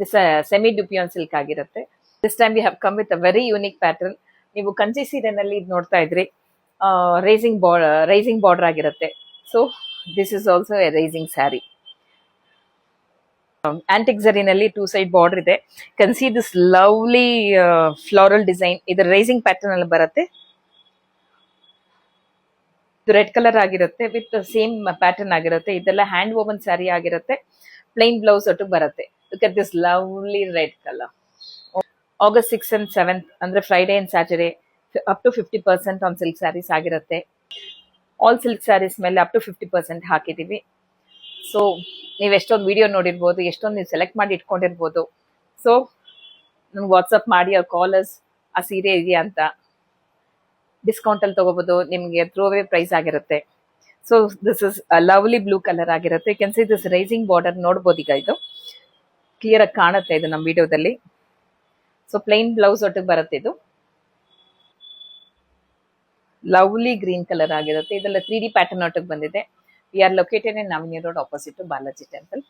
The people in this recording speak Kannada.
ದಿಸ್ ಸೆಮಿ ಡುಪಿಯಾನ್ ಸಿಲ್ಕ್ ಆಗಿರುತ್ತೆ. This time we have come with a very unique pattern. ನೀವು ಕಂಚಿ ಸೀರೆನಲ್ಲಿ ಇದು ನೋಡ್ತಾ ಇದ್ರಿ, ರೈಸಿಂಗ್ ಬಾರ್ಡರ್ ಆಗಿರುತ್ತೆ. So this is also a rising sari. Antique ಝರಿನಲ್ಲಿ 2 ಸೈಡ್ ಬಾರ್ಡರ್ ಇದೆ. Can see this lovely floral design. ಇದು ರೈಸಿಂಗ್ ಪ್ಯಾಟರ್ನ್ ಅಲ್ಲಿ ಬರುತ್ತೆ. ಇದು ರೆಡ್ ಕಲರ್ ಆಗಿರುತ್ತೆ ವಿತ್ ಸೇಮ್ ಪ್ಯಾಟರ್ನ್ ಆಗಿರುತ್ತೆ. ಇದೆಲ್ಲ ಹ್ಯಾಂಡ್ ವೋವನ್ ಸ್ಯಾರಿ ಆಗಿರುತ್ತೆ. ಪ್ಲೈನ್ ಬ್ಲೌಸ್ ಒಟ್ಟು ಬರುತ್ತೆ. Look at this lovely red colour. August 6th and 7th ಅಂದ್ರೆ Friday and Saturday up to 50% on silk saris ಆಗಿರುತ್ತೆ. ಆಲ್ ಸಿಲ್ಕ್ ಸ್ಯಾರೀಸ್ ಮೇಲೆ ಅಪ್ ಟು 50% ಹಾಕಿದೀವಿ. ಸೊ ನೀವು ಎಷ್ಟೊಂದು ವಿಡಿಯೋ ನೋಡಿರ್ಬೋದು, ಎಷ್ಟೊಂದು ನೀವು ಸೆಲೆಕ್ಟ್ ಮಾಡಿ ಇಟ್ಕೊಂಡಿರ್ಬೋದು. ಸೊ ನಮ್ಗೆ ವಾಟ್ಸಪ್ ಮಾಡಿ ಆ ಕಾಲರ್ಸ್ ಆ ಸೀರೆ ಇದೆಯಾ ಅಂತ ಡಿಸ್ಕೌಂಟ್ ಅಲ್ಲಿ ತಗೋಬಹುದು. ನಿಮಗೆ ಥ್ರೂ ಅವೇ ಪ್ರೈಸ್ ಆಗಿರುತ್ತೆ. So this is lovely blue colour ಆಗಿರುತ್ತೆ. You can see this rising border ನೋಡ್ಬೋದು. ಈಗ ಇದು ಕ್ಲಿಯರ್ ಆಗಿ ಕಾಣುತ್ತೆ ಇದು ನಮ್ಮ ವಿಡಿಯೋದಲ್ಲಿ. ಸೊ ಪ್ಲೈನ್ ಬ್ಲೌಸ್ ಒಟ್ಟಿಗೆ ಬರುತ್ತೆ. ಇದು ಲವ್ಲಿ ಗ್ರೀನ್ ಕಲರ್ ಆಗಿರುತ್ತೆ. ಇದೆಲ್ಲ 3D ಪ್ಯಾಟರ್ನ್ ಒಟ್ಟಿಗೆ ಬಂದಿದೆ. We are located in Navani road opposite to Balaji temple.